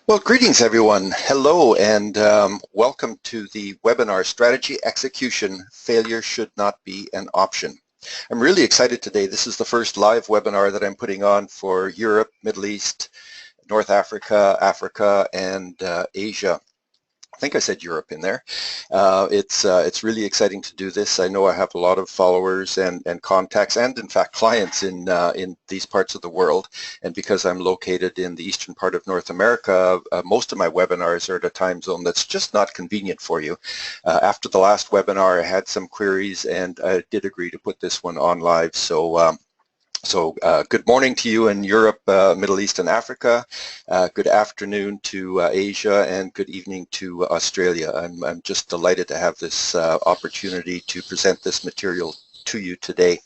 Well, greetings everyone. Hello and welcome to the webinar Strategy Execution Failure Should Not Be an Option. I'm really excited today. This is the first live webinar that I'm putting on for Europe, Middle East, North Africa, Africa, and Asia. I think I said Europe in there. It's really exciting to do this. I know I have a lot of followers and contacts and in fact clients in these parts of the world, and because I'm located in the eastern part of North America, most of my webinars are at a time zone that's just not convenient for you. After the last webinar I had some queries and I did agree to put this one on live. So good morning to you in Europe, Middle East and Africa. Good afternoon to Asia, and good evening to Australia. I'm just delighted to have this opportunity to present this material to you today.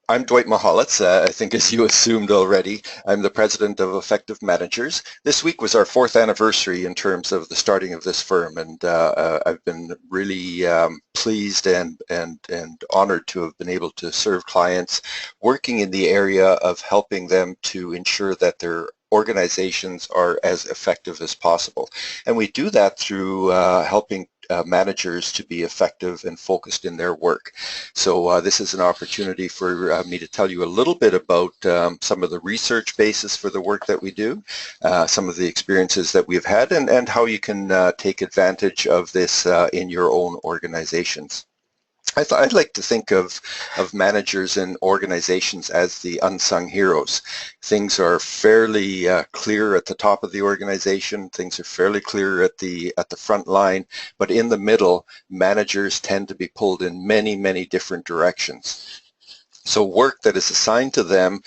I'm Dwight Mahalitz. I think as you assumed already, I'm the president of Effective Managers. This week was our 4th anniversary in terms of the starting of this firm, and I've been really pleased and honored to have been able to serve clients working in the area of helping them to ensure that their organizations are as effective as possible. And we do that through helping managers to be effective and focused in their work. So this is an opportunity for me to tell you a little bit about some of the research basis for the work that we do, some of the experiences that we've had, and how you can take advantage of this in your own organizations. I'd like to think of managers and organizations as the unsung heroes. Things are fairly clear at the top of the organization. Things are fairly clear at the front line, but in the middle, managers tend to be pulled in many different directions. So work that is assigned to them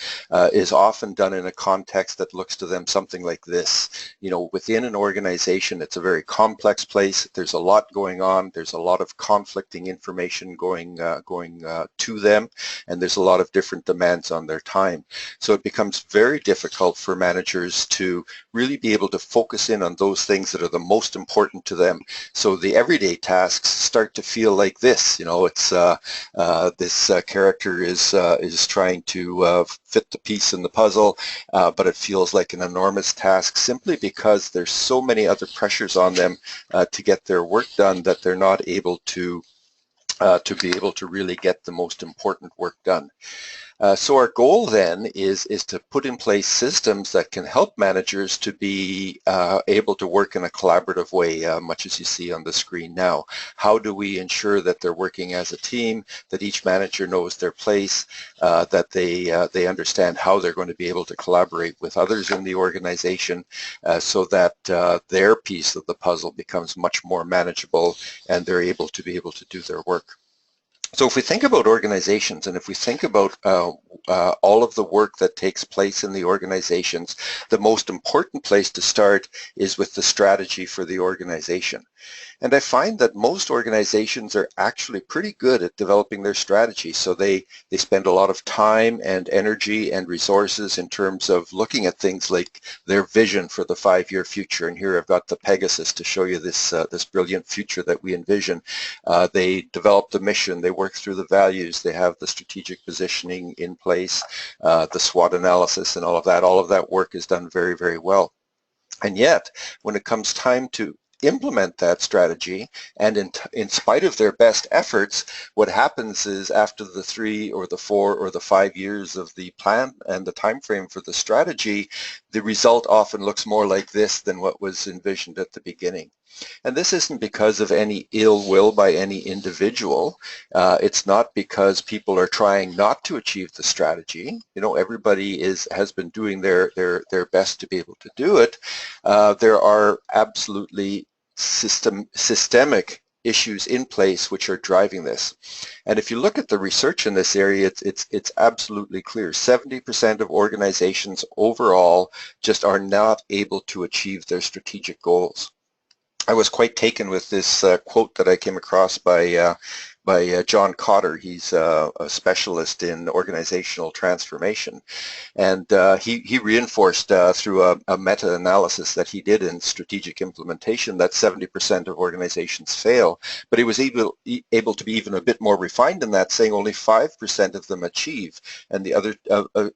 is often done in a context that looks to them something like this. You know, within an organization, it's a very complex place. There's a lot going on. There's a lot of conflicting information going to them, and there's a lot of different demands on their time. So it becomes very difficult for managers to really be able to focus in on those things that are the most important to them. So the everyday tasks start to feel like this. You know, it's this character is trying to fit the piece in the puzzle, but it feels like an enormous task simply because there's so many other pressures on them to get their work done that they're not able to be able to really get the most important work done. So our goal then is to put in place systems that can help managers to be able to work in a collaborative way, much as you see on the screen now. How do we ensure that they're working as a team, that each manager knows their place, that they understand how they're going to be able to collaborate with others in the organization, so that their piece of the puzzle becomes much more manageable and they're able to do their work. So if we think about organizations, and if we think about all of the work that takes place in the organizations, the most important place to start is with the strategy for the organization. And I find that most organizations are actually pretty good at developing their strategy. So they spend a lot of time and energy and resources in terms of looking at things like their vision for the 5-year future. And here I've got the Pegasus to show you this brilliant future that we envision. They develop the mission, they work through the values, they have the strategic positioning in place, the SWOT analysis and all of that work is done very well. And yet, when it comes time to implement that strategy, and in spite of their best efforts, what happens is after the 3 or the 4 or the 5 years of the plan and the time frame for the strategy, the result often looks more like this than what was envisioned at the beginning. And this isn't because of any ill will by any individual. It's not because people are trying not to achieve the strategy. You know, everybody has been doing their best to be able to do it. There are absolutely systemic issues in place which are driving this. And if you look at the research in this area, it's absolutely clear. 70% of organizations overall just are not able to achieve their strategic goals. I was quite taken with this quote that I came across by by John Kotter. He's a specialist in organizational transformation. And he reinforced through a meta-analysis that he did in strategic implementation that 70% of organizations fail. But he was able to be even a bit more refined in that, saying only 5% of them achieve, and the other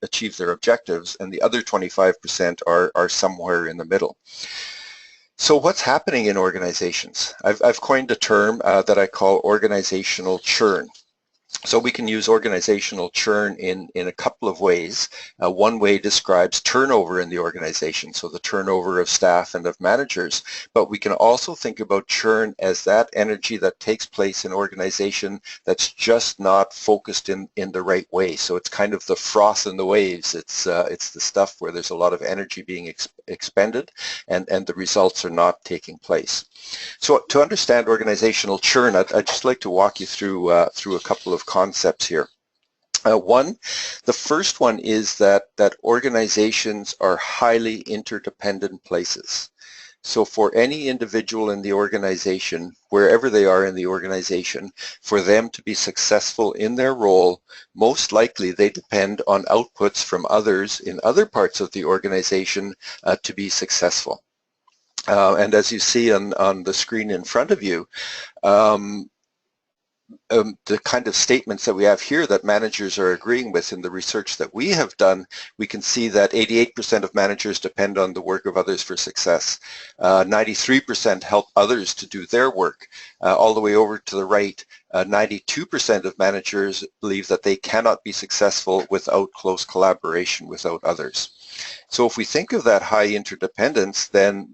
achieve their objectives, and the other 25% are somewhere in the middle. So what's happening in organizations? I've coined a term that I call organizational churn. So we can use organizational churn in a couple of ways. One way describes turnover in the organization, so the turnover of staff and of managers. But we can also think about churn as that energy that takes place in an organization that's just not focused in the right way. So it's kind of the froth in the waves. It's the stuff where there's a lot of energy being expended and the results are not taking place. So to understand organizational churn, I'd just like to walk you through a couple of concepts here. The first one is that organizations are highly interdependent places. So for any individual in the organization, wherever they are in the organization, for them to be successful in their role, most likely they depend on outputs from others in other parts of the organization to be successful. And as you see on the screen in front of you, the kind of statements that we have here that managers are agreeing with in the research that we have done, we can see that 88% of managers depend on the work of others for success. 93% help others to do their work. All the way over to the right, 92% of managers believe that they cannot be successful without close collaboration without others. So if we think of that high interdependence, then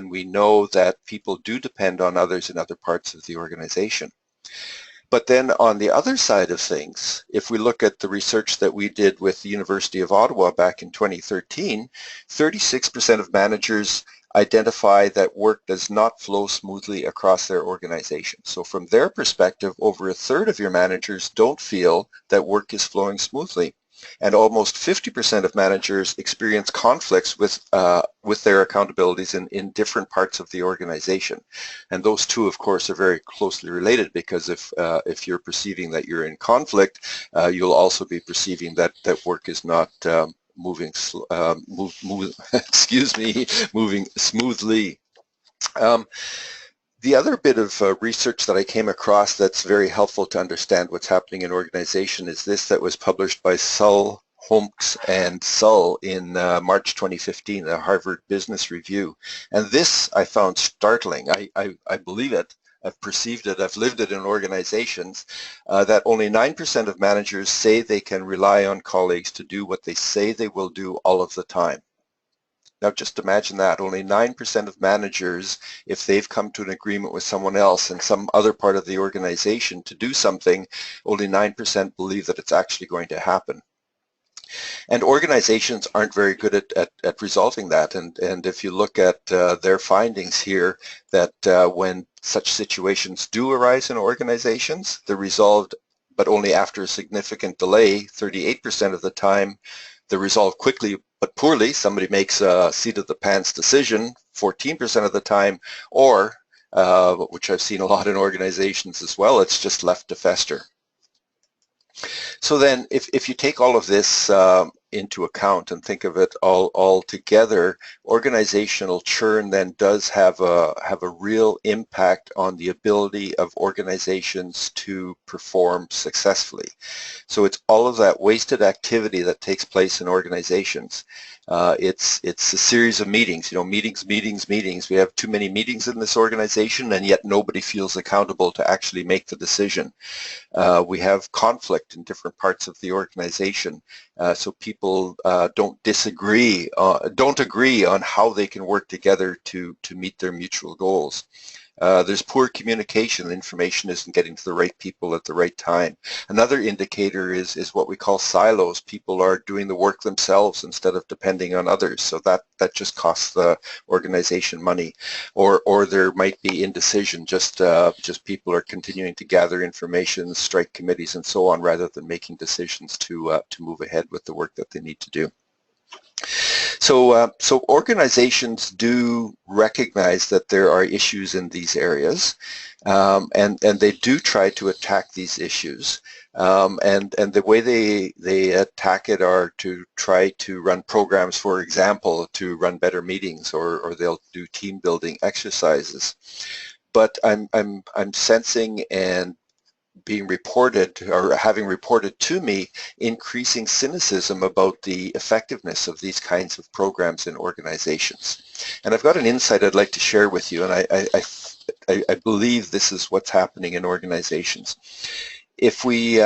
we know that people do depend on others in other parts of the organization. But then on the other side of things, if we look at the research that we did with the University of Ottawa back in 2013, 36% of managers identify that work does not flow smoothly across their organization. So from their perspective, over a third of your managers don't feel that work is flowing smoothly. And almost 50% of managers experience conflicts with their accountabilities in different parts of the organization. And those two, of course, are very closely related, because if you're perceiving that you're in conflict, you'll also be perceiving that work is not moving smoothly. The other bit of research that I came across that's very helpful to understand what's happening in organization is this, that was published by Sull, Holmes, and Sull in March 2015, the Harvard Business Review. And this I found startling. I believe it. I've perceived it. I've lived it in organizations, that only 9% of managers say they can rely on colleagues to do what they say they will do all of the time. Now just imagine that, only 9% of managers, if they've come to an agreement with someone else in some other part of the organization to do something, only 9% believe that it's actually going to happen. And organizations aren't very good at resolving that. And if you look at their findings here, that when such situations do arise in organizations, they're resolved, but only after a significant delay. 38% of the time, they're resolved quickly but poorly. Somebody makes a seat-of-the-pants decision 14% of the time, or, which I've seen a lot in organizations as well, it's just left to fester. So then if you take all of this into account and think of it all together, organizational churn then does have a real impact on the ability of organizations to perform successfully. So it's all of that wasted activity that takes place in organizations. It's a series of meetings, meetings. We have too many meetings in this organization, and yet nobody feels accountable to actually make the decision. We have conflict in different parts of the organization, so people don't agree on how they can work together to meet their mutual goals. There's poor communication. Information isn't getting to the right people at the right time. Another indicator is what we call silos. People are doing the work themselves instead of depending on others. So that just costs the organization money. Or there might be indecision. Just people are continuing to gather information, strike committees, and so on, rather than making decisions to move ahead with the work that they need to do. So organizations do recognize that there are issues in these areas, and they do try to attack these issues. And the way they attack it are to try to run programs, for example, to run better meetings, or they'll do team building exercises. But I'm sensing and being reported, or having reported to me, increasing cynicism about the effectiveness of these kinds of programs in organizations. And I've got an insight I'd like to share with you, and I believe this is what's happening in organizations. If we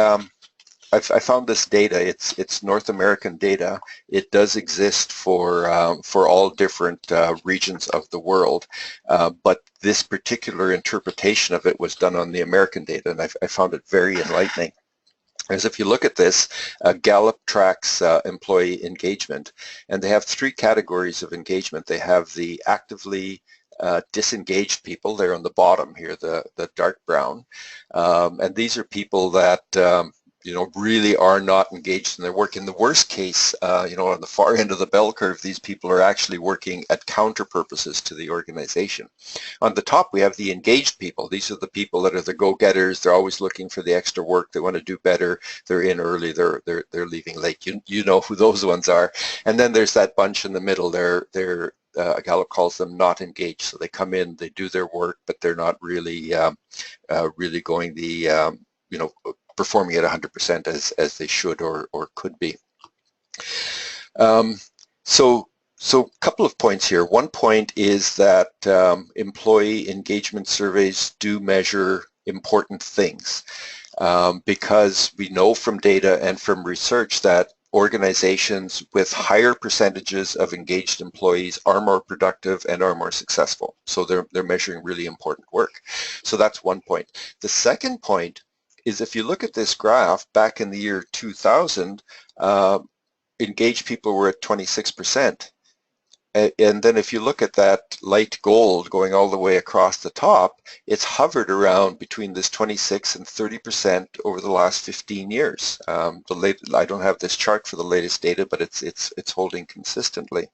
I found this data. It's North American data. It does exist for all different regions of the world, but this particular interpretation of it was done on the American data, and I found it very enlightening. As if you look at this, Gallup tracks employee engagement, and they have three categories of engagement. They have the actively disengaged people. They're on the bottom here, the dark brown, and these are people that really are not engaged in their work. In the worst case, on the far end of the bell curve, these people are actually working at counter purposes to the organization. On the top, we have the engaged people. These are the people that are the go-getters. They're always looking for the extra work. They want to do better. They're in early. They're leaving late. You know who those ones are. And then there's that bunch in the middle. Gallup calls them not engaged. So they come in, they do their work, but they're not really going the performing at 100% as they should or could be. So a couple of points here. One point is that employee engagement surveys do measure important things, because we know from data and from research that organizations with higher percentages of engaged employees are more productive and are more successful. So they're measuring really important work. So that's one point. The second point is, if you look at this graph, back in the year 2000, engaged people were at 26%. And then if you look at that light gold going all the way across the top, it's hovered around between this 26 and 30% over the last 15 years. I don't have this chart for the latest data, but it's holding consistently.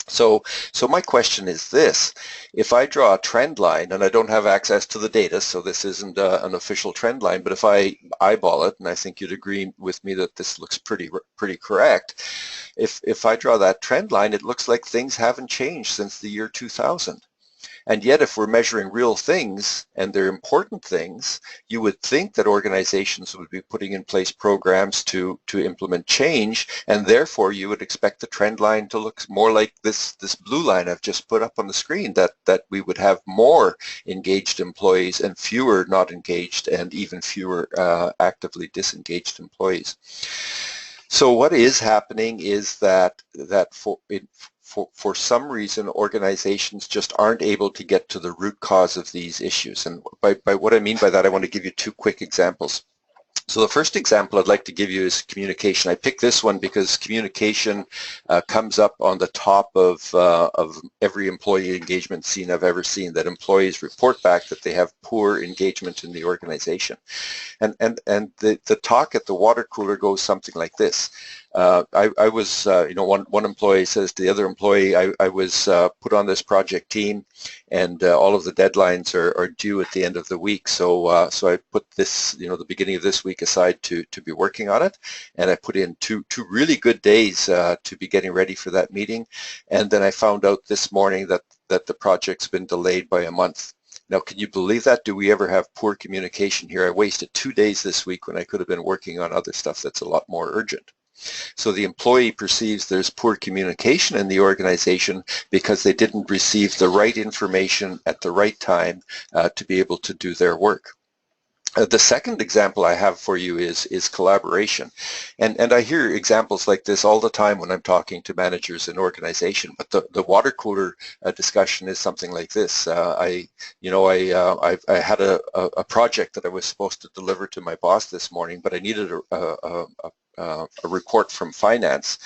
So my question is this: if I draw a trend line, and I don't have access to the data, so this isn't an official trend line, but if I eyeball it, and I think you'd agree with me that this looks pretty correct, if I draw that trend line, it looks like things haven't changed since the year 2000. And yet, if we're measuring real things, and they're important things, you would think that organizations would be putting in place programs to implement change, and therefore you would expect the trend line to look more like this blue line I've just put up on the screen, that we would have more engaged employees and fewer not engaged, and even fewer actively disengaged employees. So what is happening is that for some reason, organizations just aren't able to get to the root cause of these issues. And by what I mean by that, I want to give you two quick examples. So the first example I'd like to give you is communication. I picked this one because communication comes up on the top of every employee engagement scene I've ever seen, that employees report back that they have poor engagement in the organization. And the talk at the water cooler goes something like this. I was, one employee says to the other employee, I was put on this project team, and all of the deadlines are due at the end of the week. So I put this, the beginning of this week aside to be working on it, and I put in two really good days to be getting ready for that meeting. And then I found out this morning that the project's been delayed by a month. Now, can you believe that? Do we ever have poor communication here? I wasted 2 days this week when I could have been working on other stuff that's a lot more urgent. So the employee perceives there's poor communication in the organization because they didn't receive the right information at the right time to be able to do their work. The second example I have for you is collaboration. And I hear examples like this all the time when I'm talking to managers in organization, but the water cooler discussion is something like this. I had a project that I was supposed to deliver to my boss this morning, but I needed a report from finance.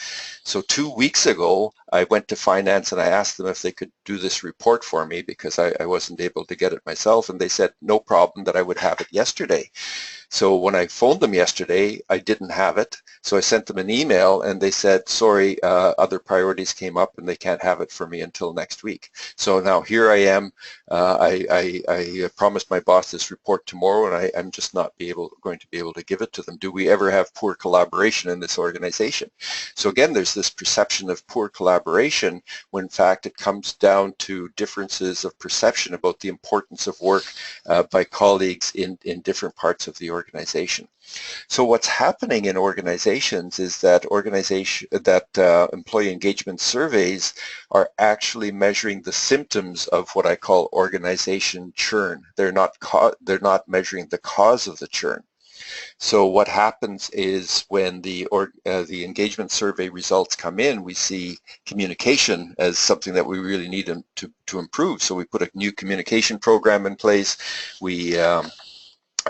So 2 weeks ago, I went to finance and I asked them if they could do this report for me because I wasn't able to get it myself, and they said no problem, that I would have it yesterday. So when I phoned them yesterday, I didn't have it. So I sent them an email and they said, sorry, other priorities came up and they can't have it for me until next week. So now here I am. I promised my boss this report tomorrow, and I'm just not going to be able to give it to them. Do we ever have poor collaboration in this organization? So again, there's this perception of poor collaboration when in fact it comes down to differences of perception about the importance of work by colleagues in different parts of the organization. So what's happening in organizations is that employee engagement surveys are actually measuring the symptoms of what I call organization churn. They're not measuring the cause of the churn. So what happens is when the engagement survey results come in, we see communication as something that we really need to improve. So we put a new communication program in place. We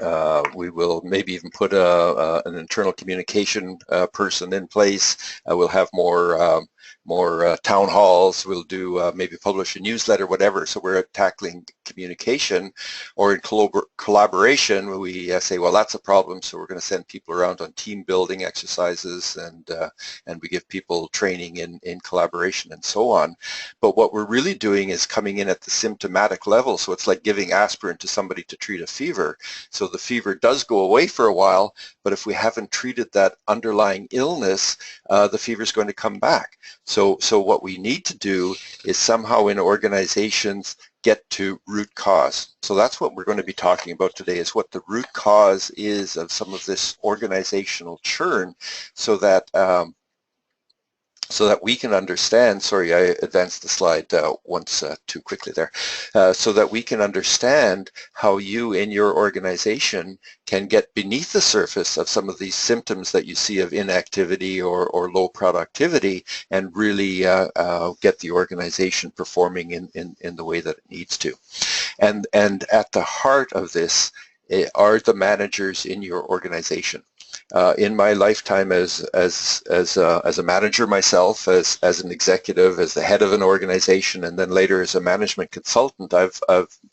will maybe even put an internal communication person in place. We'll have more town halls. We'll do maybe publish a newsletter, whatever. So we're tackling communication, or in collaboration, we say, well, that's a problem, so we're going to send people around on team building exercises, and we give people training in collaboration and so on. But what we're really doing is coming in at the symptomatic level. So it's like giving aspirin to somebody to treat a fever. So the fever does go away for a while, but if we haven't treated that underlying illness, the fever is going to come back. So what we need to do is somehow in organizations get to root cause. So that's what we're going to be talking about today, is what the root cause is of some of this organizational churn, so that we can understand, sorry, I advanced the slide once too quickly there, so that we can understand how you in your organization can get beneath the surface of some of these symptoms that you see of inactivity or low productivity, and really get the organization performing in the way that it needs to. And at the heart of this are the managers in your organization. In my lifetime as a manager myself, as an executive, as the head of an organization, and then later as a management consultant, I've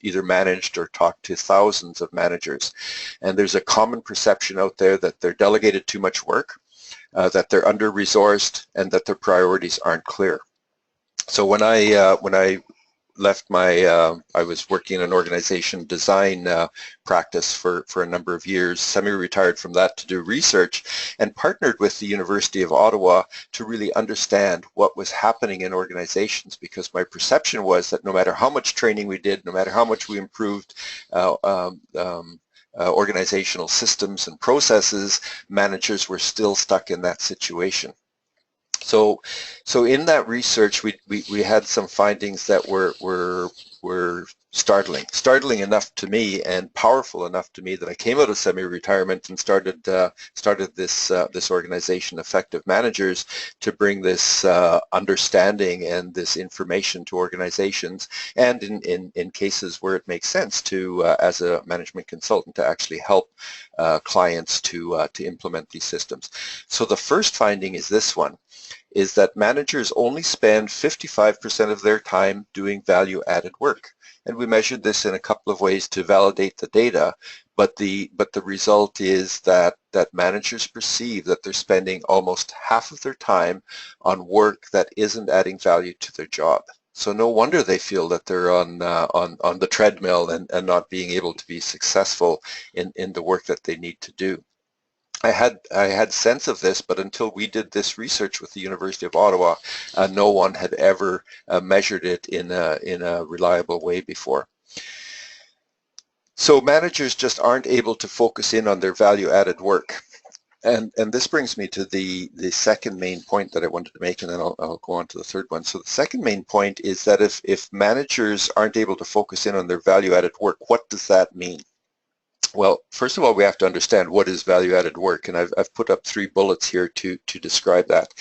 either managed or talked to thousands of managers. And there's a common perception out there that they're delegated too much work, that they're under-resourced, and that their priorities aren't clear. So when I left I was working in an organization design practice for a number of years, semi-retired from that to do research, and partnered with the University of Ottawa to really understand what was happening in organizations, because my perception was that no matter how much training we did, no matter how much we improved organizational systems and processes, managers were still stuck in that situation. So in that research, we had some findings that were startling enough to me, and powerful enough to me, that I came out of semi-retirement and started this organization, Effective Managers, to bring this understanding and this information to organizations, and in cases where it makes sense to, as a management consultant, to actually help clients to implement these systems. So the first finding is this one, is that managers only spend 55% of their time doing value-added work. And we measured this in a couple of ways to validate the data, but the result is that managers perceive that they're spending almost half of their time on work that isn't adding value to their job. So no wonder they feel that they're on the treadmill and not being able to be successful in the work that they need to do. I had sense of this, but until we did this research with the University of Ottawa, no one had ever measured it in a reliable way before. So managers just aren't able to focus in on their value-added work. And this brings me to the second main point that I wanted to make, and then I'll go on to the third one. So the second main point is that if managers aren't able to focus in on their value-added work, what does that mean? Well, first of all, we have to understand what is value-added work, and I've put up 3 bullets here to describe that.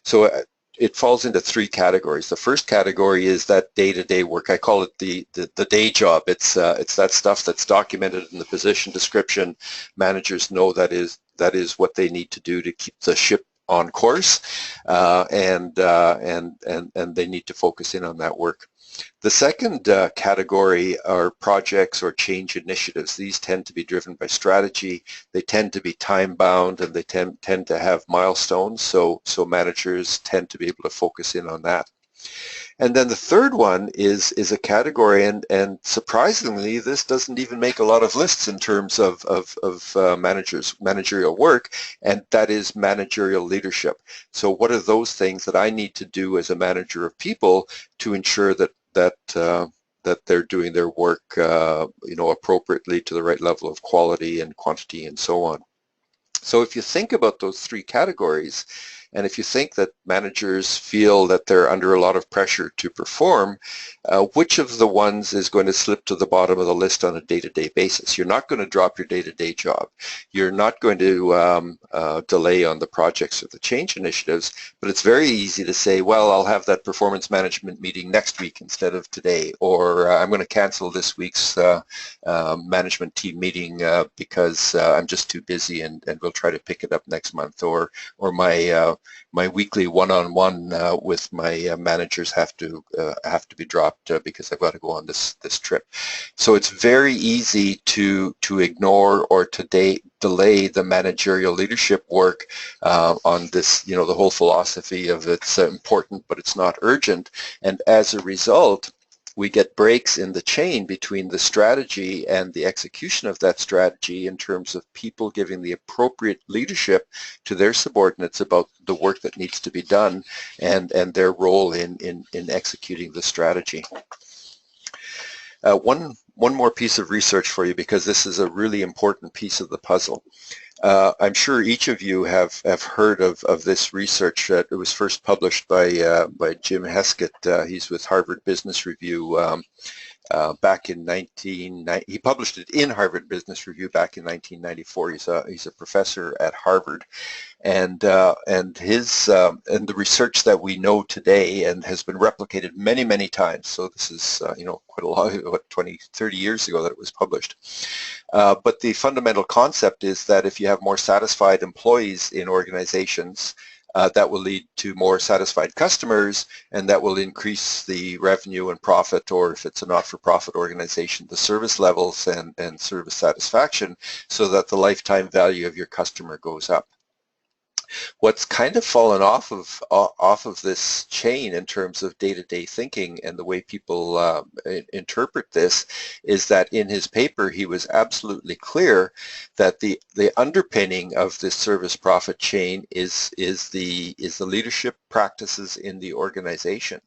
So it falls into 3 categories. The first category is that day-to-day work. I call it the day job. It's that stuff that's documented in the position description. Managers know that is what they need to do to keep the ship on course, and they need to focus in on that work. The second category are projects or change initiatives. These tend to be driven by strategy. They tend to be time-bound, and they tend to have milestones, so managers tend to be able to focus in on that. And then the third one is a category, and surprisingly, this doesn't even make a lot of lists in terms of managerial work, and that is managerial leadership. So what are those things that I need to do as a manager of people to ensure that they're doing their work, appropriately to the right level of quality and quantity and so on. So if you think about those three categories, and if you think that managers feel that they're under a lot of pressure to perform, which of the ones is going to slip to the bottom of the list on a day-to-day basis? You're not going to drop your day-to-day job. You're not going to delay on the projects or the change initiatives, but it's very easy to say, well, I'll have that performance management meeting next week instead of today, or I'm going to cancel this week's management team meeting because I'm just too busy, and we'll try to pick it up next month, or my weekly one-on-one with my managers have to be dropped because I've got to go on this trip. So it's very easy to ignore or to delay the managerial leadership work on this, the whole philosophy of it's important but it's not urgent, and as a result we get breaks in the chain between the strategy and the execution of that strategy in terms of people giving the appropriate leadership to their subordinates about the work that needs to be done and their role in executing the strategy. One more piece of research for you, because this is a really important piece of the puzzle. I'm sure each of you have heard of this research. It was first published by Jim Heskett. He's with Harvard Business Review back in he published it in Harvard Business Review back in 1994. He's a professor at Harvard, and the research that we know today and has been replicated many times. So this is quite a lot, 20, 30 years ago that it was published. But the fundamental concept is that if you have more satisfied employees in organizations, that will lead to more satisfied customers, and that will increase the revenue and profit, or if it's a not-for-profit organization, the service levels and service satisfaction, so that the lifetime value of your customer goes up. What's kind of fallen off of this chain in terms of day-to-day thinking and the way people interpret this is that in his paper he was absolutely clear that the underpinning of this service profit chain is the leadership practices in the organization.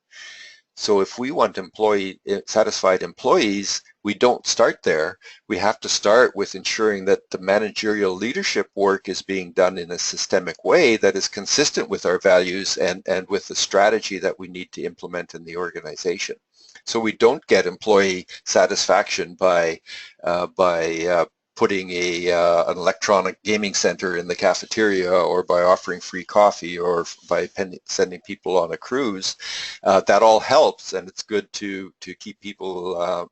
So if we want satisfied employees, we don't start there. We have to start with ensuring that the managerial leadership work is being done in a systemic way that is consistent with our values and with the strategy that we need to implement in the organization. So we don't get employee satisfaction by putting an electronic gaming center in the cafeteria, or by offering free coffee, or by sending people on a cruise. That all helps, and it's good to keep people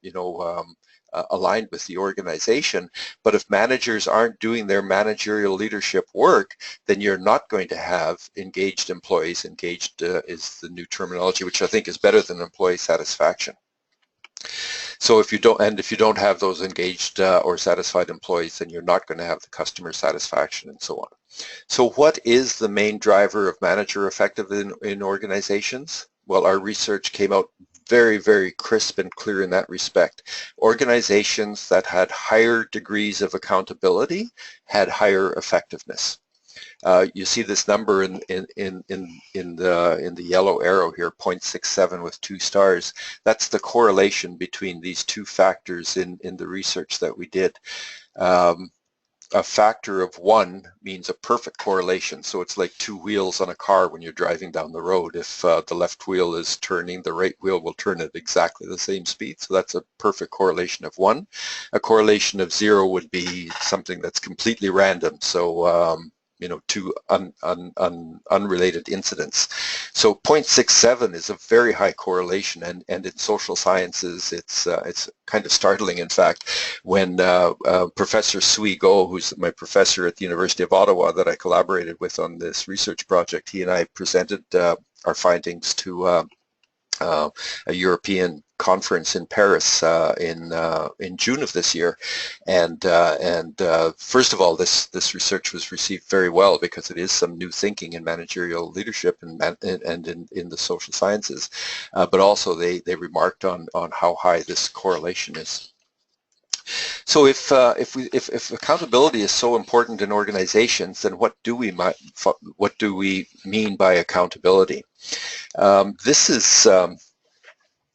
aligned with the organization. But if managers aren't doing their managerial leadership work, then you're not going to have engaged employees. Engaged is the new terminology, which I think is better than employee satisfaction. So if you don't have those engaged or satisfied employees, then you're not going to have the customer satisfaction and so on. So what is the main driver of manager effectiveness in organizations? Well, our research came out very crisp and clear in that respect. Organizations that had higher degrees of accountability had higher effectiveness. You see this number in the yellow arrow here, 0.67 with 2 stars. That's the correlation between these two factors in the research that we did. A factor of 1 means a perfect correlation. So it's like 2 wheels on a car when you're driving down the road. If the left wheel is turning, the right wheel will turn at exactly the same speed. So that's a perfect correlation of 1. A correlation of 0 would be something that's completely random. So two unrelated incidents. So 0.67 is a very high correlation, and in social sciences, it's kind of startling, in fact, when Professor Sui Go, who's my professor at the University of Ottawa that I collaborated with on this research project, he and I presented our findings to a European conference in Paris in June of this year, and first of all, this research was received very well because it is some new thinking in managerial leadership and in the social sciences, but also they remarked on how high this correlation is. So if accountability is so important in organizations, then what do we mean by accountability?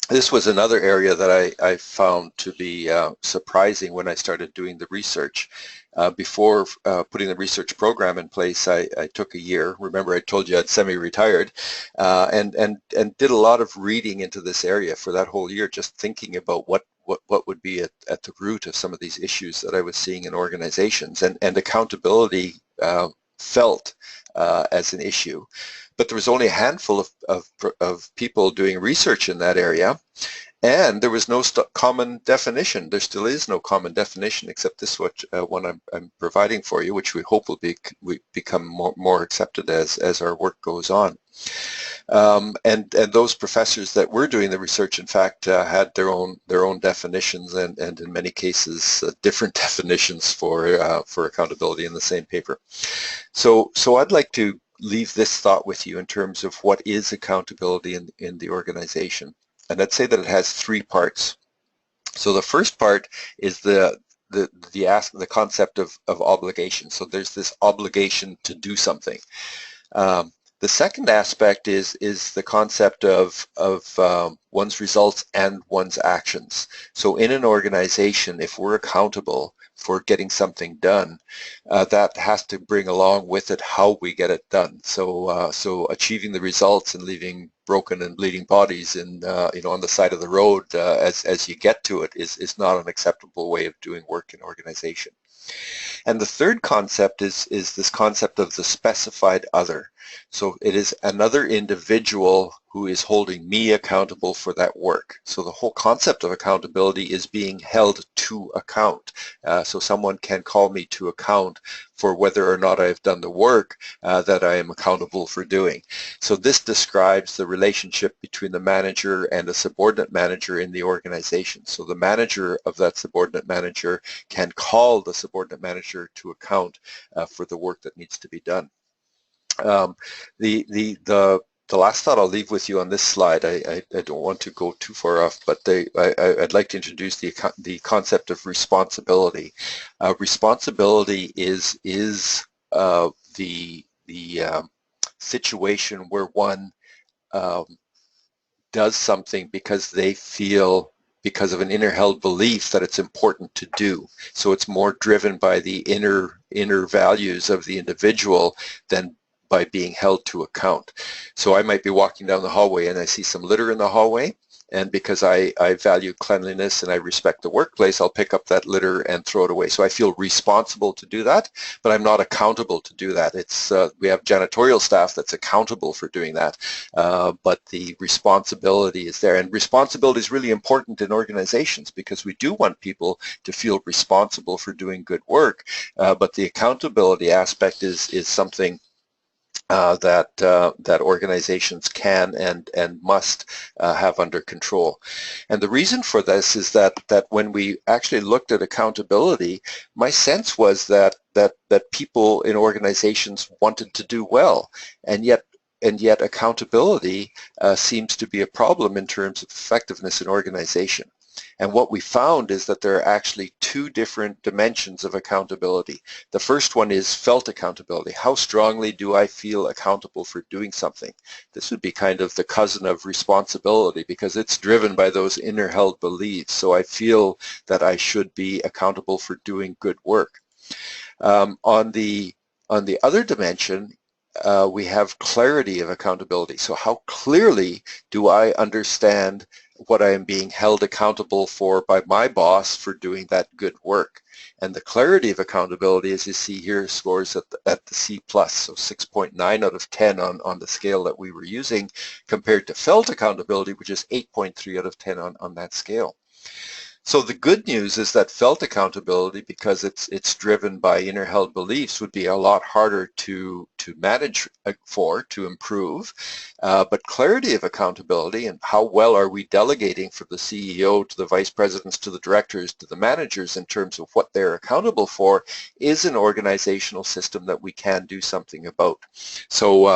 This was another area that I found to be surprising when I started doing the research. Before putting the research program in place, I took a year. Remember, I told you I'd semi-retired, and did a lot of reading into this area for that whole year, just thinking about what would be at the root of some of these issues that I was seeing in organizations, and accountability felt as an issue. But there was only a handful of people doing research in that area, and there was no common definition. There still is no common definition except this one I'm providing for you, which we hope will become more accepted as our work goes on. And those professors that were doing the research, in fact, had their own definitions, and in many cases different definitions for accountability in the same paper. So I'd like to leave this thought with you in terms of what is accountability in the organization. And I'd say that it has three parts. So the first part is the concept of obligation. So there's this obligation to do something. The second aspect is the concept of one's results and one's actions. So in an organization, if we're accountable for getting something done, that has to bring along with it how we get it done. So achieving the results and leaving broken and bleeding bodies on the side of the road as you get to it is not an acceptable way of doing work in organization. And the third concept is this concept of the specified other. So it is another individual who is holding me accountable for that work. So the whole concept of accountability is being held to account. So someone can call me to account for whether or not I've done the work that I am accountable for doing. So this describes the relationship between the manager and a subordinate manager in the organization. So the manager of that subordinate manager can call the subordinate manager to account for the work that needs to be done. The last thought I'll leave with you on this slide, I don't want to go too far off, but I'd like to introduce the concept of responsibility. Responsibility is the situation where one does something because they feel, because of an inner held belief that it's important to do. So it's more driven by the inner values of the individual than by being held to account. So I might be walking down the hallway and I see some litter in the hallway, and because I value cleanliness and I respect the workplace, I'll pick up that litter and throw it away. So I feel responsible to do that, but I'm not accountable to do that. It's we have janitorial staff that's accountable for doing that, but the responsibility is there. And responsibility is really important in organizations because we do want people to feel responsible for doing good work, but the accountability aspect is something that organizations can and must have under control. And the reason for this is that when we actually looked at accountability, my sense was that people in organizations wanted to do well, and yet accountability seems to be a problem in terms of effectiveness in organization. And what we found is that there are actually two different dimensions of accountability. The first one is felt accountability. How strongly do I feel accountable for doing something? This would be kind of the cousin of responsibility because it's driven by those inner held beliefs. So I feel that I should be accountable for doing good work. On the other dimension, we have clarity of accountability. So how clearly do I understand what I am being held accountable for by my boss for doing that good work. And the clarity of accountability, as you see here, scores at the C+, so 6.9 out of 10 on the scale that we were using, compared to felt accountability, which is 8.3 out of 10 on that scale. So the good news is that felt accountability, because it's driven by inner held beliefs, would be a lot harder to manage to improve. But clarity of accountability and how well are we delegating from the CEO to the vice presidents to the directors to the managers in terms of what they're accountable for is an organizational system that we can do something about. So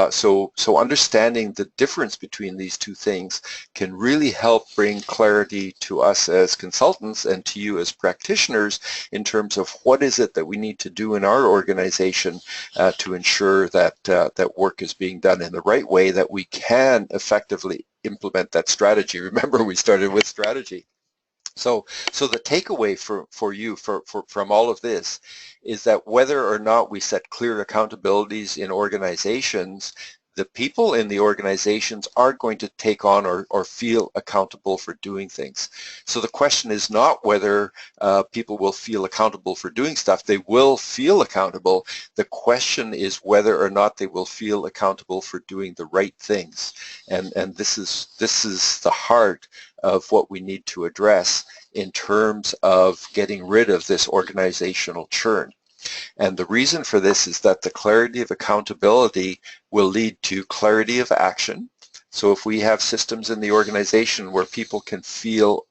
understanding the difference between these two things can really help bring clarity to us as consultants and to you as practitioners in terms of what is it that we need to do in our organization to ensure that that work is being done in the right way, that we can effectively implement that strategy. Remember, we started with strategy. So the takeaway for you from all of this is that whether or not we set clear accountabilities in organizations, the people in the organizations are going to take on or feel accountable for doing things. So the question is not whether people will feel accountable for doing stuff. They will feel accountable. The question is whether or not they will feel accountable for doing the right things. And this is the heart of what we need to address in terms of getting rid of this organizational churn. And the reason for this is that the clarity of accountability will lead to clarity of action. So if we have systems in the organization where people can feel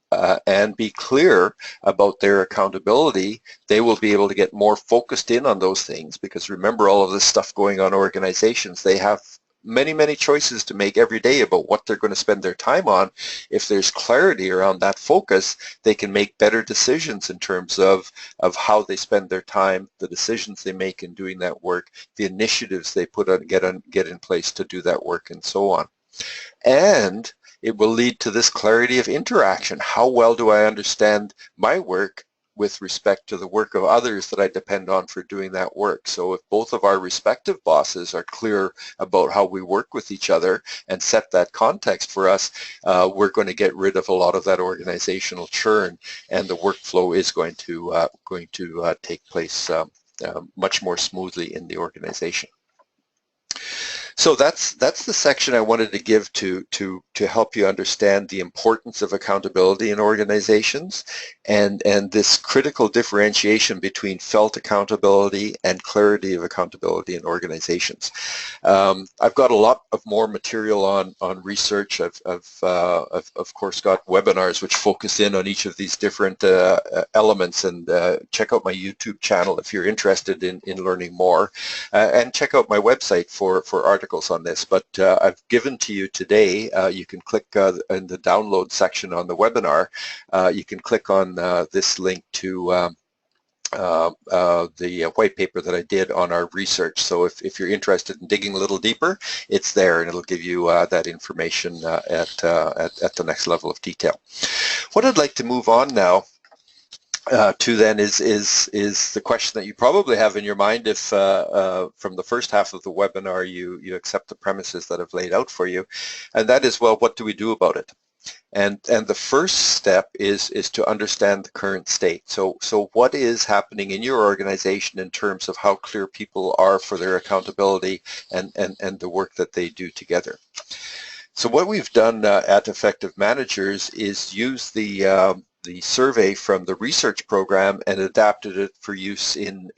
and be clear about their accountability, they will be able to get more focused in on those things, because remember, all of this stuff going on in organizations, they have many choices to make every day about what they're going to spend their time on. If there's clarity around that focus, they can make better decisions in terms of how they spend their time, the decisions they make in doing that work, the initiatives they get in place to do that work, and so on. And it will lead to this clarity of interaction. How well do I understand my work with respect to the work of others that I depend on for doing that work? So if both of our respective bosses are clear about how we work with each other and set that context for us, we're going to get rid of a lot of that organizational churn, and the workflow is going to take place much more smoothly in the organization. So that's the section I wanted to give to help you understand the importance of accountability in organizations, and this critical differentiation between felt accountability and clarity of accountability in organizations. I've got a lot of more material on research. I've of course got webinars which focus in on each of these different elements, and check out my YouTube channel if you're interested in learning more, and check out my website for articles on this. But I've given to you today, you can click in the download section on the webinar, you can click on this link to the white paper that I did on our research. So if you're interested in digging a little deeper, it's there, and it'll give you that information at the next level of detail. What I'd like to move on now to then is the question that you probably have in your mind if from the first half of the webinar you accept the premises that I've laid out for you, and that is, well, what do we do about it? And the first step is to understand the current state. So what is happening in your organization in terms of how clear people are for their accountability and the work that they do together. So what we've done at Effective Managers is use the survey from the research program and adapted it for use in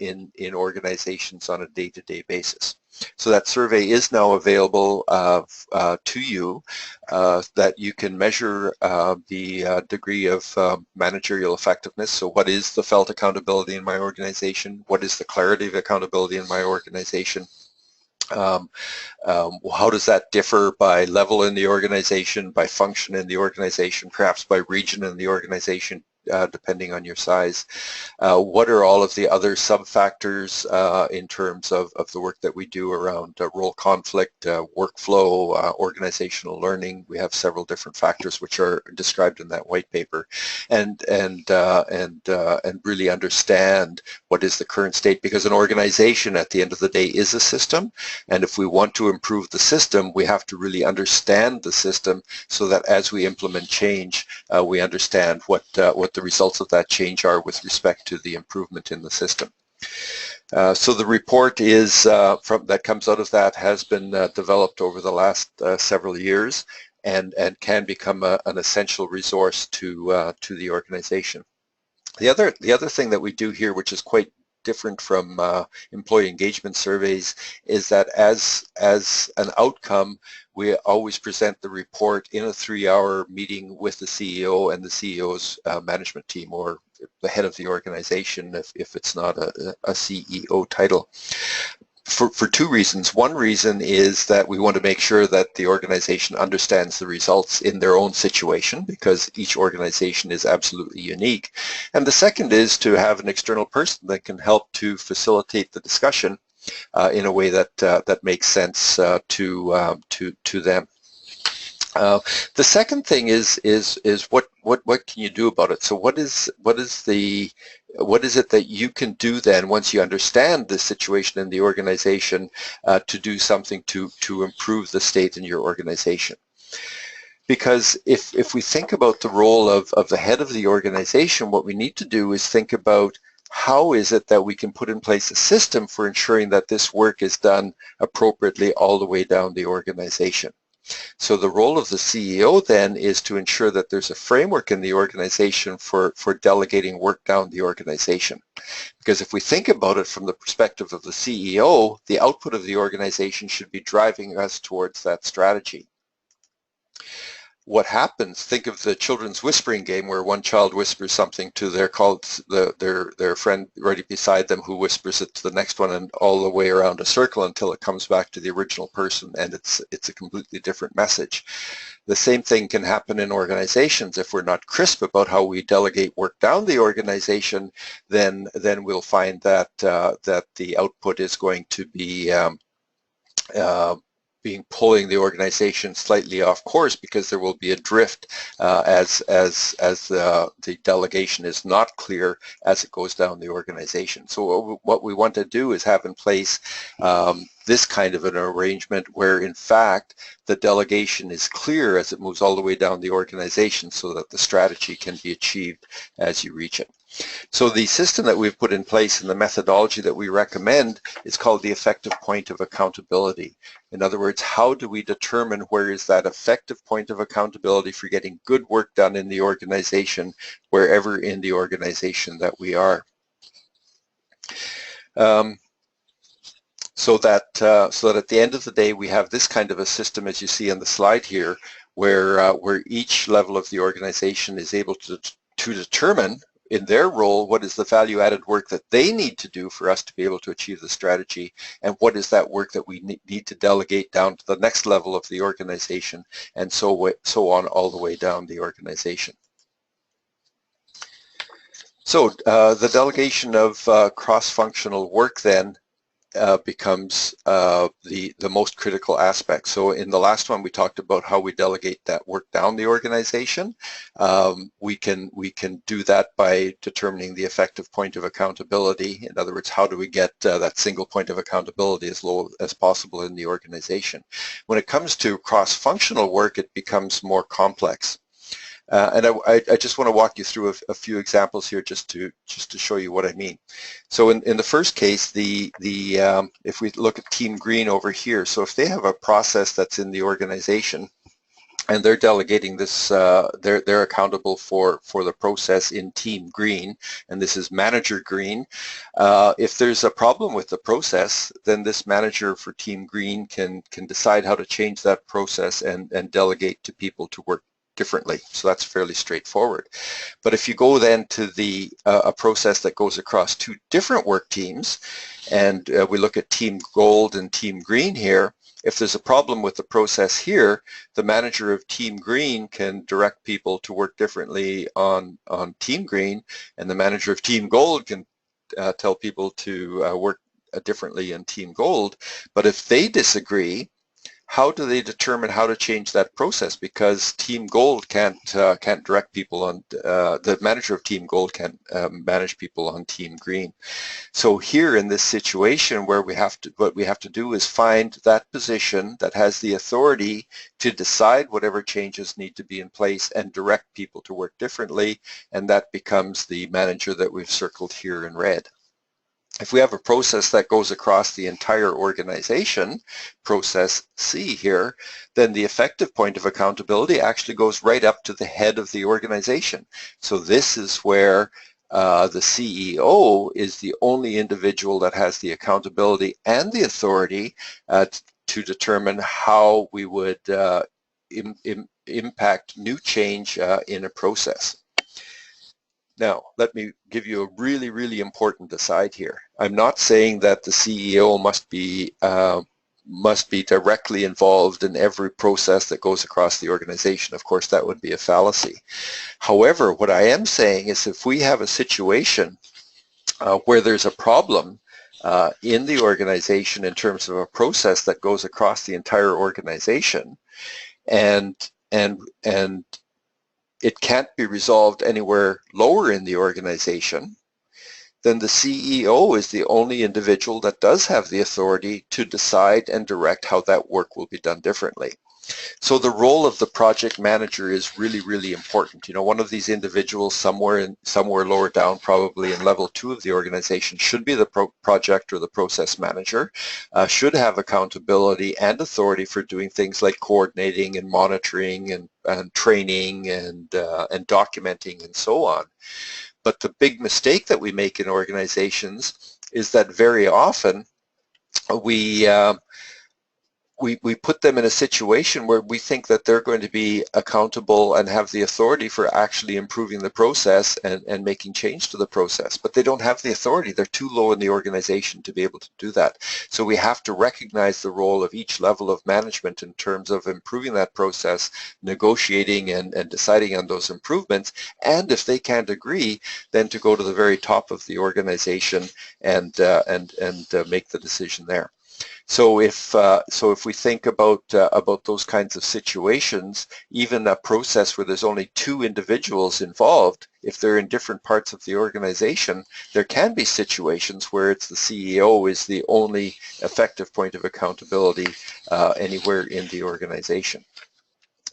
organizations on a day-to-day basis. So that survey is now available to you, that you can measure the degree of managerial effectiveness. So what is the felt accountability in my organization? What is the clarity of accountability in my organization? How does that differ by level in the organization, by function in the organization, perhaps by region in the organization, depending on your size. What are all of the other sub-factors in terms of the work that we do around role conflict, workflow, organizational learning? We have several different factors which are described in that white paper, and really understand what is the current state, because an organization at the end of the day is a system, and if we want to improve the system, we have to really understand the system so that as we implement change, we understand what the results of that change are with respect to the improvement in the system. So the report is that comes out of that has been developed over the last several years, and can become an essential resource to the organization. The other thing that we do here, which is quite different from employee engagement surveys, is that as an outcome, we always present the report in a 3-hour meeting with the CEO and the CEO's management team, or the head of the organization if it's not a CEO title. For two reasons. One reason is that we want to make sure that the organization understands the results in their own situation, because each organization is absolutely unique. And the second is to have an external person that can help to facilitate the discussion in a way that makes sense to them. The second thing is what can you do about it? So what is it that you can do then, once you understand the situation in the organization, to do something to improve the state in your organization? Because if we think about the role of the head of the organization, what we need to do is think about how is it that we can put in place a system for ensuring that this work is done appropriately all the way down the organization. So the role of the CEO then is to ensure that there's a framework in the organization for delegating work down the organization. Because if we think about it from the perspective of the CEO, the output of the organization should be driving us towards that strategy. What happens, think of the children's whispering game where one child whispers something to their friend right beside them, who whispers it to the next one, and all the way around a circle until it comes back to the original person, and it's a completely different message. The same thing can happen in organizations. If we're not crisp about how we delegate work down the organization, then we'll find that the output is going to be pulling the organization slightly off course, because there will be a drift as the delegation is not clear as it goes down the organization. So what we want to do is have in place this kind of an arrangement where in fact the delegation is clear as it moves all the way down the organization, so that the strategy can be achieved as you reach it. So the system that we've put in place and the methodology that we recommend is called the effective point of accountability. In other words, how do we determine where is that effective point of accountability for getting good work done in the organization, wherever in the organization that we are. So that at the end of the day we have this kind of a system, as you see on the slide here, where each level of the organization is able to determine in their role what is the value-added work that they need to do for us to be able to achieve the strategy, and what is that work that we need to delegate down to the next level of the organization, and so on all the way down the organization. So the delegation of cross-functional work then becomes the most critical aspect. So in the last one we talked about how we delegate that work down the organization. We can do that by determining the effective point of accountability. In other words, how do we get that single point of accountability as low as possible in the organization? When it comes to cross-functional work, it becomes more complex. And I just want to walk you through a few examples here just to show you what I mean. So in the first case, if we look at Team Green over here, so if they have a process that's in the organization and they're delegating this, they're accountable for the process in Team Green, and this is Manager Green. If there's a problem with the process, then this manager for Team Green can decide how to change that process and delegate to people to work differently. So that's fairly straightforward. But if you go then to a process that goes across two different work teams, and we look at Team Gold and Team Green here, If there's a problem with the process here, the manager of Team Green can direct people to work differently on Team Green, and the manager of Team Gold can tell people to work differently in Team Gold. But if they disagree, how do they determine how to change that process? Because Team Gold can't direct people on, the manager of Team Gold can't manage people on Team Green. So here in this situation where what we have to do is find that position that has the authority to decide whatever changes need to be in place and direct people to work differently, and that becomes the manager that we've circled here in red. If we have a process that goes across the entire organization, process C here, then the effective point of accountability actually goes right up to the head of the organization. So this is where the CEO is the only individual that has the accountability and the authority to determine how we would impact new change in a process. Now, let me give you a really, really important aside here. I'm not saying that the CEO must be directly involved in every process that goes across the organization. Of course, that would be a fallacy. However, what I am saying is if we have a situation where there's a problem in the organization in terms of a process that goes across the entire organization, and it can't be resolved anywhere lower in the organization, then the CEO is the only individual that does have the authority to decide and direct how that work will be done differently. So the role of the project manager is really, really important. You know, one of these individuals somewhere lower down, probably in level 2 of the organization, should be the project or the process manager, should have accountability and authority for doing things like coordinating and monitoring and training and documenting and so on. But the big mistake that we make in organizations is that very often we put them in a situation where we think that they're going to be accountable and have the authority for actually improving the process and making change to the process, but they don't have the authority. They're too low in the organization to be able to do that. So we have to recognize the role of each level of management in terms of improving that process, negotiating and deciding on those improvements, and if they can't agree, then to go to the very top of the organization and make the decision there. So if we think about those kinds of situations, even a process where there's only 2 individuals involved, if they're in different parts of the organization, there can be situations where it's the CEO is the only effective point of accountability anywhere in the organization.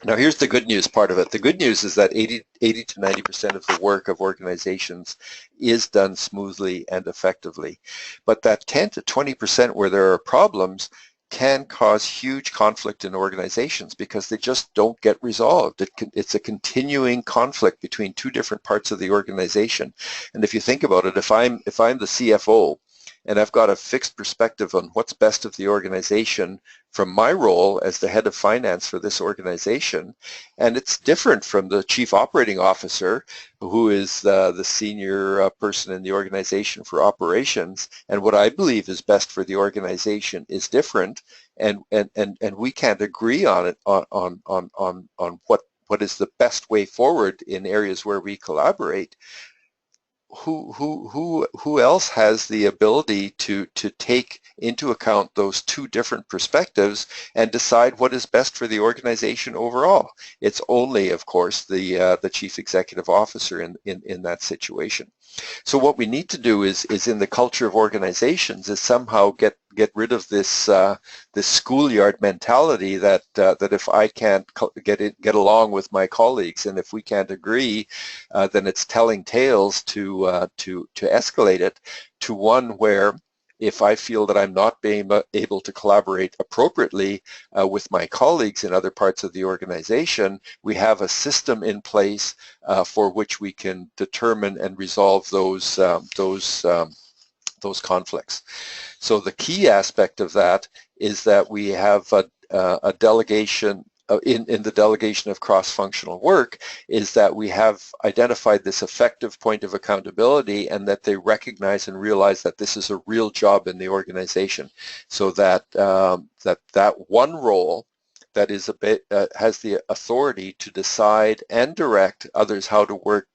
Now here's the good news part of it. The good news is that 80 to 90% of the work of organizations is done smoothly and effectively. But that 10 to 20% where there are problems can cause huge conflict in organizations because they just don't get resolved. It's a continuing conflict between 2 different parts of the organization. And if you think about it, if I'm the CFO, and I've got a fixed perspective on what's best of the organization from my role as the head of finance for this organization, and it's different from the chief operating officer, who is the senior person in the organization for operations, and what I believe is best for the organization is different, and we can't agree on it on what is the best way forward in areas where we collaborate. Who else has the ability to take into account those 2 different perspectives and decide what is best for the organization overall? It's only, of course, the chief executive officer in that situation. So what we need to do is in the culture of organizations is somehow get rid of this this schoolyard mentality that if I can't get along with my colleagues, and if we can't agree, then it's telling tales to escalate it to one where if I feel that I'm not being able to collaborate appropriately with my colleagues in other parts of the organization, we have a system in place for which we can determine and resolve those conflicts. So the key aspect of that is that we have a delegation in the delegation of cross-functional work is that we have identified this effective point of accountability, and that they recognize and realize that this is a real job in the organization, so that that one role that is has the authority to decide and direct others how to work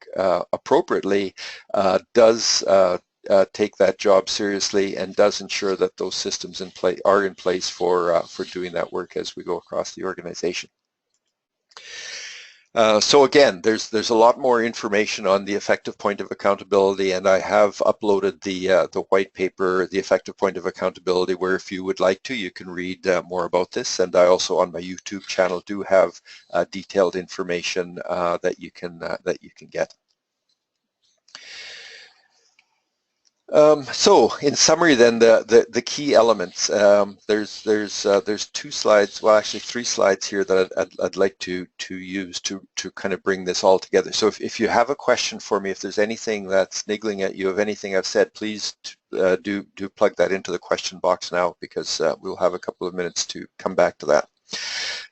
appropriately does take that job seriously, and does ensure that those systems are in place for doing that work as we go across the organization. So again, there's a lot more information on the effective point of accountability, and I have uploaded the white paper, the effective point of accountability, where if you would like to, you can read more about this. And I also on my YouTube channel do have detailed information that you can get. So in summary then, the key elements, there's 2 slides, well actually 3 slides here that I'd like to use to kind of bring this all together. So if you have a question for me, if there's anything that's niggling at you of anything I've said, please do plug that into the question box now, because we'll have a couple of minutes to come back to that.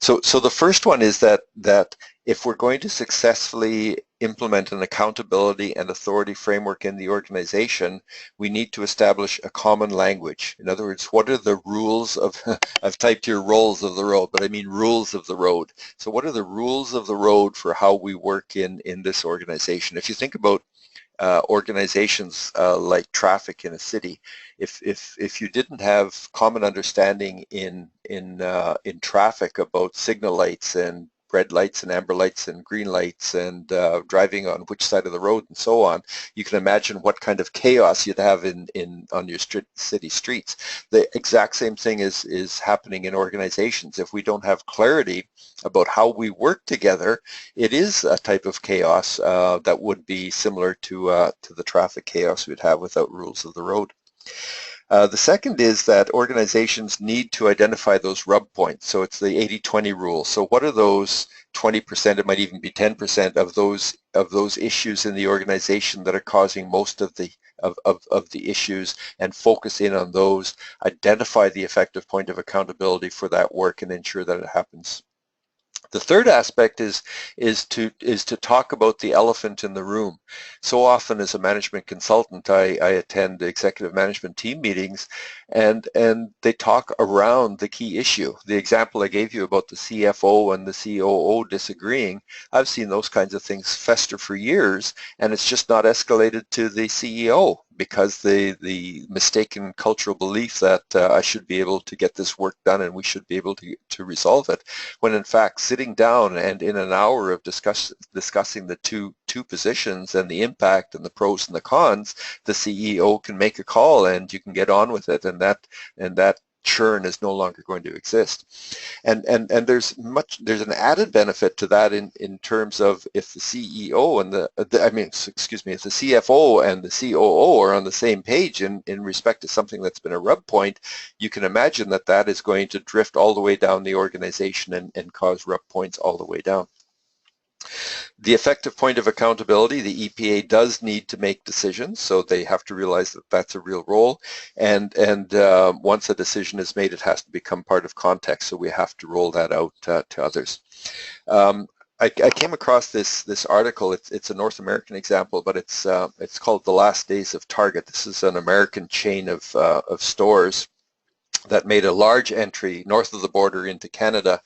So the first one is that if we're going to successfully implement an accountability and authority framework in the organization, we need to establish a common language. In other words, what are the rules of, I've typed here roles of the road, but I mean rules of the road. So what are the rules of the road for how we work in this organization? If you think about organizations like traffic in a city, if you didn't have common understanding in traffic about signal lights and red lights and amber lights and green lights and driving on which side of the road and so on, you can imagine what kind of chaos you'd have on your city streets. The exact same thing is happening in organizations. If we don't have clarity about how we work together, it is a type of chaos that would be similar to the traffic chaos we'd have without rules of the road. The second is that organizations need to identify those rub points. So it's the 80-20 rule. So what are those 20%, it might even be 10% of those issues in the organization that are causing most of the issues, and focus in on those, identify the effective point of accountability for that work, and ensure that it happens. The third aspect is to talk about the elephant in the room. So often as a management consultant, I attend executive management team meetings, and they talk around the key issue. The example I gave you about the CFO and the COO disagreeing, I've seen those kinds of things fester for years, and it's just not escalated to the CEO, because the mistaken cultural belief that I should be able to get this work done and we should be able to resolve it, when in fact sitting down and in an hour of discussing the two positions and the impact and the pros and the cons, the CEO can make a call and you can get on with it, and that churn is no longer going to exist. And there's an added benefit to that in terms of if the CEO and if the CFO and the COO are on the same page in respect to something that's been a rub point, you can imagine that is going to drift all the way down the organization and cause rub points all the way down. The effective point of accountability, the EPA does need to make decisions, so they have to realize that that's a real role, and once a decision is made, it has to become part of context, so we have to roll that out to others. I came across this article. It's a North American example, but it's called The Last Days of Target. This is an American chain of stores that made a large entry north of the border into Canada,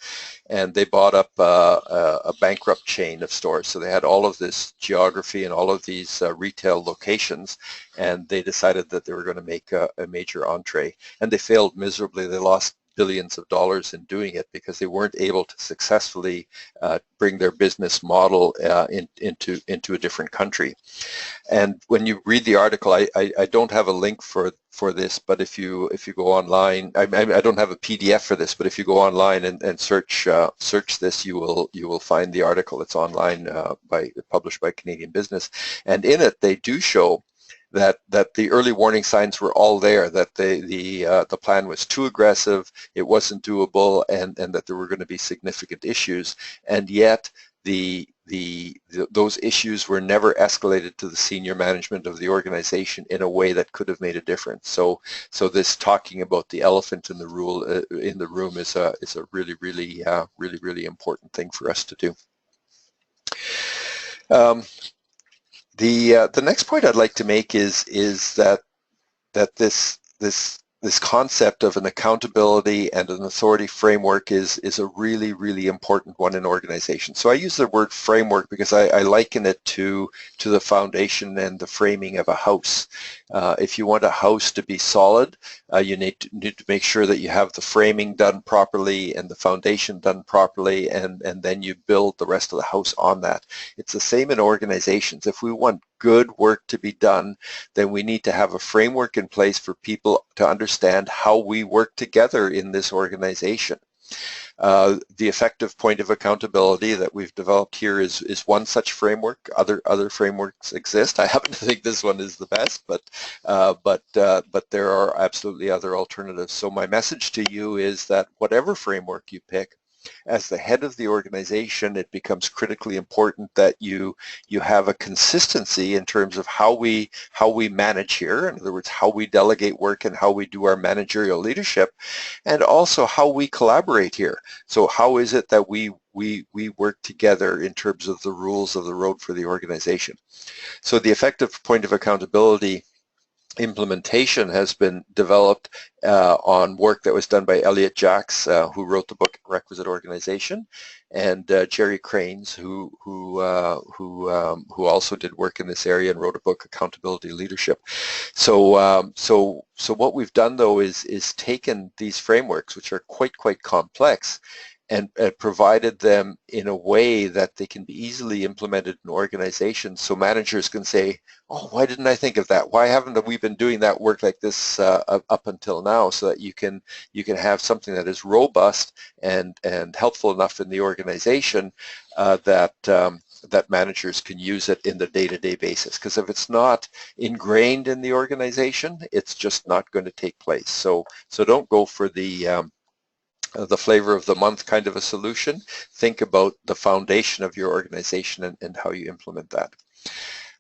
and they bought up a bankrupt chain of stores. So they had all of this geography and all of these retail locations, and they decided that they were going to make a major entree, and they failed miserably. They lost billions of dollars in doing it because they weren't able to successfully bring their business model into a different country. And when you read the article, I don't have a link for this, but if you go online, I don't have a PDF for this, but if you go online and search this, you will find the article. It's online, published by Canadian Business, and in it they do show that the early warning signs were all there, that the plan was too aggressive, it wasn't doable, and that there were going to be significant issues, and yet the those issues were never escalated to the senior management of the organization in a way that could have made a difference. So this talking about the elephant in the room is a really important thing for us to do. The next point I'd like to make is that this concept of an accountability and an authority framework is a really important one in organizations. So I use the word framework because I liken it to the foundation and the framing of a house. If you want a house to be solid, you need to make sure that you have the framing done properly and the foundation done properly, and then you build the rest of the house on that. It's the same in organizations. If we want good work to be done, then we need to have a framework in place for people to understand how we work together in this organization. The effective point of accountability that we've developed here is one such framework. Other frameworks exist. I happen to think this one is the best, but there are absolutely other alternatives. So my message to you is that whatever framework you pick, as the head of the organization, it becomes critically important that you have a consistency in terms of how we manage here. In other words, how we delegate work and how we do our managerial leadership, and also how we collaborate here. So how is it that we work together in terms of the rules of the road for the organization? So the effective point of accountability implementation has been developed on work that was done by Elliot Jacks, who wrote the book Requisite Organization, and Jerry Cranes, who also did work in this area and wrote a book, Accountability Leadership. So what we've done though is taken these frameworks, which are quite complex, and provided them in a way that they can be easily implemented in organizations, so managers can say, oh, why didn't I think of that? Why haven't we been doing that work like this up until now? So that you can have something that is robust and helpful enough in the organization that managers can use it in the day-to-day basis. Because if it's not ingrained in the organization, it's just not going to take place. So don't go for the flavor of the month kind of a solution. Think about the foundation of your organization and how you implement that.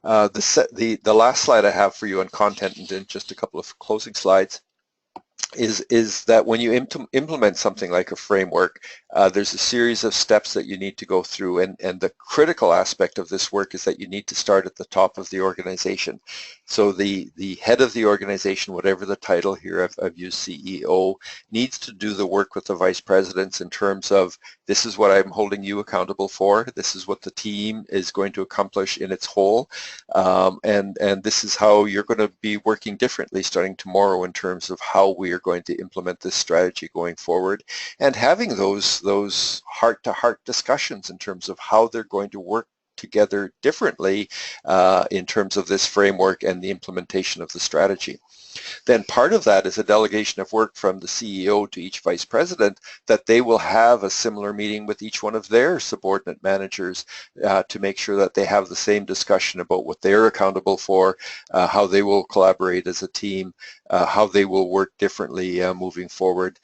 The last slide I have for you on content, and then just a couple of closing slides, is that when you implement something like a framework, there's a series of steps that you need to go through, and the critical aspect of this work is that you need to start at the top of the organization. So the head of the organization, whatever the title here, I've used CEO, needs to do the work with the vice presidents in terms of, this is what I'm holding you accountable for, this is what the team is going to accomplish in its whole, and this is how you're going to be working differently starting tomorrow in terms of how we are going to implement this strategy going forward, and having those heart-to-heart discussions in terms of how they're going to work together differently in terms of this framework and the implementation of the strategy. Then part of that is a delegation of work from the CEO to each vice president, that they will have a similar meeting with each one of their subordinate managers to make sure that they have the same discussion about what they're accountable for, how they will collaborate as a team, how they will work differently moving forward,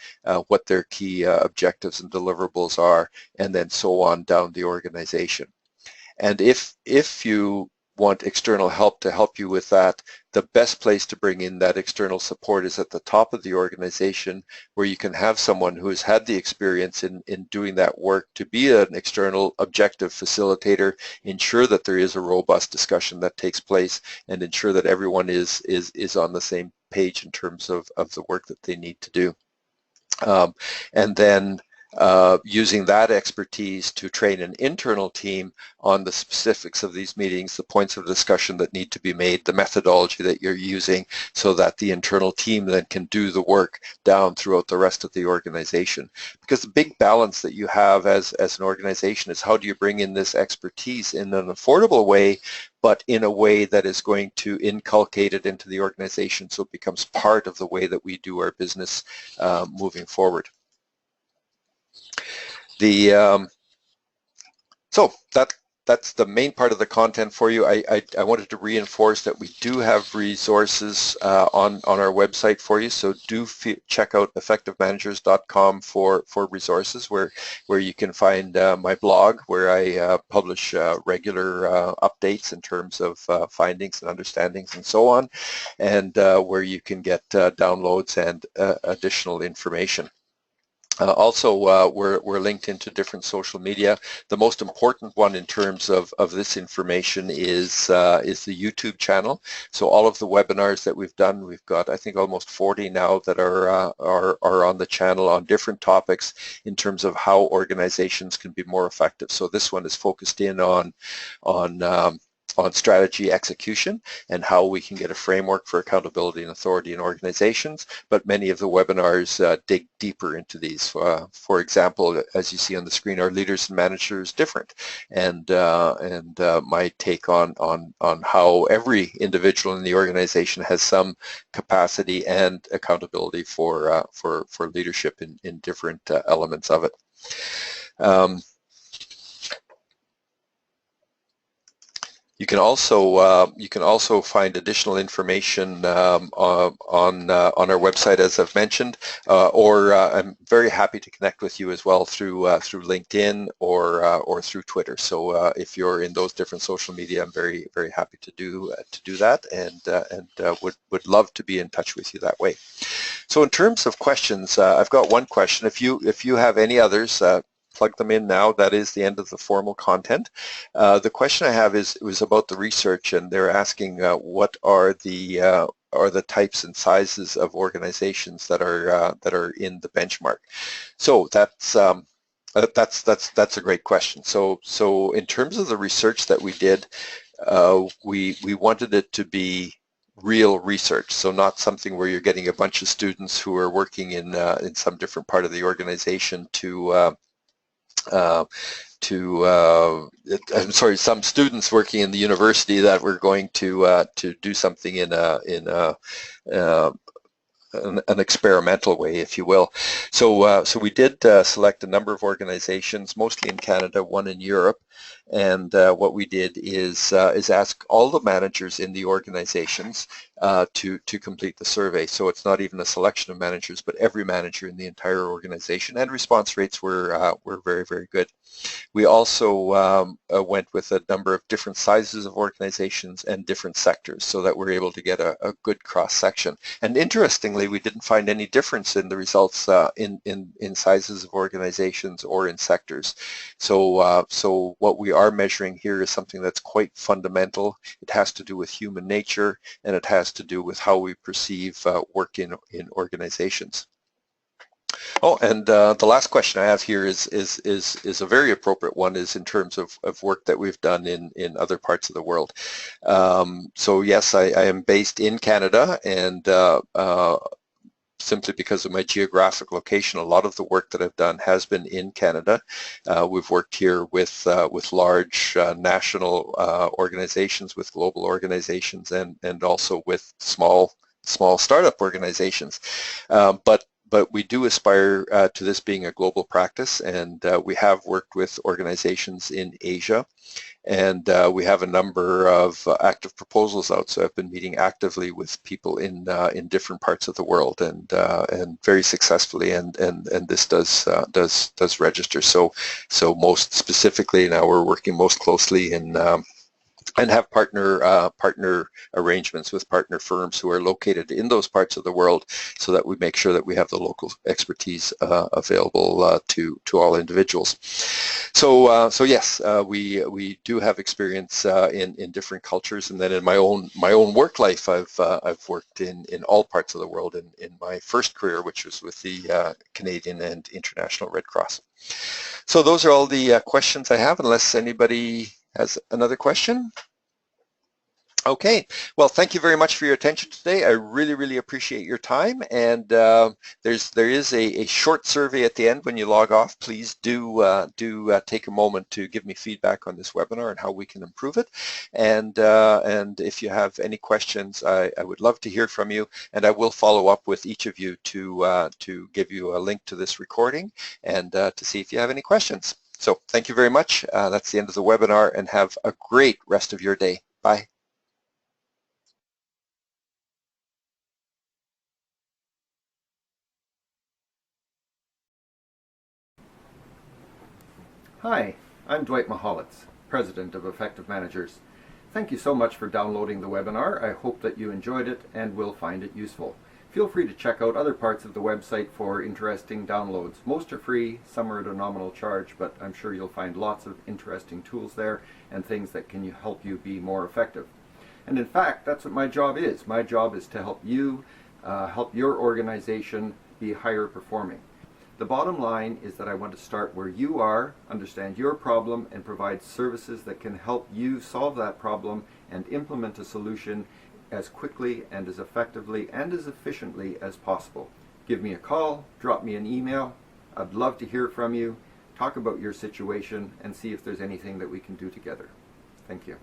what their key objectives and deliverables are, and then so on down the organization. And if you want external help to help you with that, the best place to bring in that external support is at the top of the organization, where you can have someone who has had the experience in doing that work to be an external objective facilitator, ensure that there is a robust discussion that takes place, and ensure that everyone is on the same page in terms of the work that they need to do. And then using that expertise to train an internal team on the specifics of these meetings, the points of discussion that need to be made, the methodology that you're using, so that the internal team then can do the work down throughout the rest of the organization. Because the big balance that you have as an organization is, how do you bring in this expertise in an affordable way, but in a way that is going to inculcate it into the organization so it becomes part of the way that we do our business moving forward. So that that's the main part of the content for you. I wanted to reinforce that we do have resources on our website for you, so do check out effectivemanagers.com for resources where you can find my blog, where I publish regular updates in terms of findings and understandings and so on, and where you can get downloads and additional information. Also, we're linked into different social media. The most important one in terms of this information is the YouTube channel. So all of the webinars that we've done, we've got I think almost 40 now that are on the channel on different topics in terms of how organizations can be more effective. So this one is focused in on strategy execution and how we can get a framework for accountability and authority in organizations, but many of the webinars dig deeper into these. For example, as you see on the screen, are leaders and managers different? And my take on how every individual in the organization has some capacity and accountability for leadership in different elements of it. You can also find additional information on our website, as I've mentioned, or I'm very happy to connect with you as well through LinkedIn or through Twitter. So if you're in those different social media, I'm very happy to do that, and would love to be in touch with you that way. So in terms of questions, I've got one question. If you have any others, plug them in now. That is the end of the formal content. The question I have was about the research, and they're asking what are the types and sizes of organizations that are in the benchmark. So that's a great question. So in terms of the research that we did, we wanted it to be real research, so not something where you're getting a bunch of students who are working in some different part of the organization I'm sorry, some students working in the university that we're going to do something in an experimental way, if you will. So we did select a number of organizations, mostly in Canada, one in Europe, and what we did is ask all the managers in the organizations to complete the survey. So it's not even a selection of managers, but every manager in the entire organization, and response rates were very good. We also went with a number of different sizes of organizations and different sectors, so that we're able to get a good cross-section. And interestingly, we didn't find any difference in the results in sizes of organizations or in sectors. So what we are measuring here is something that's quite fundamental. It has to do with human nature, and it has to do with how we perceive work in organizations. Oh, and the last question I have here is a very appropriate one, is in terms of work that we've done in other parts of the world. So yes, I am based in Canada, and simply because of my geographic location, a lot of the work that I've done has been in Canada. We've worked here with large national organizations, with global organizations, and also with small startup organizations. But we do aspire to this being a global practice, and we have worked with organizations in Asia, and we have a number of active proposals out. So I've been meeting actively with people in different parts of the world, and very successfully, and this does register. So most specifically now we're working most closely in and have partner arrangements with partner firms who are located in those parts of the world, so that we make sure that we have the local expertise available to all individuals. So yes, we do have experience in different cultures, and then in my own work life, I've worked in all parts of the world in my first career, which was with the Canadian and International Red Cross. So those are all the questions I have, unless anybody has another question. Okay, well, thank you very much for your attention today. I really appreciate your time, and there is a short survey at the end when you log off. Please do take a moment to give me feedback on this webinar and how we can improve it. And if you have any questions, I would love to hear from you, and I will follow up with each of you to give you a link to this recording and to see if you have any questions. So thank you very much. That's the end of the webinar, and have a great rest of your day. Bye. Hi, I'm Dwight Mahalitz, President of Effective Managers. Thank you so much for downloading the webinar. I hope that you enjoyed it and will find it useful. Feel free to check out other parts of the website for interesting downloads. Most are free, some are at a nominal charge, but I'm sure you'll find lots of interesting tools there and things that can help you be more effective. And in fact, that's what my job is. My job is to help you, help your organization be higher performing. The bottom line is that I want to start where you are, understand your problem, and provide services that can help you solve that problem and implement a solution as quickly and as effectively and as efficiently as possible. Give me a call, drop me an email. I'd love to hear from you, talk about your situation, and see if there's anything that we can do together. Thank you.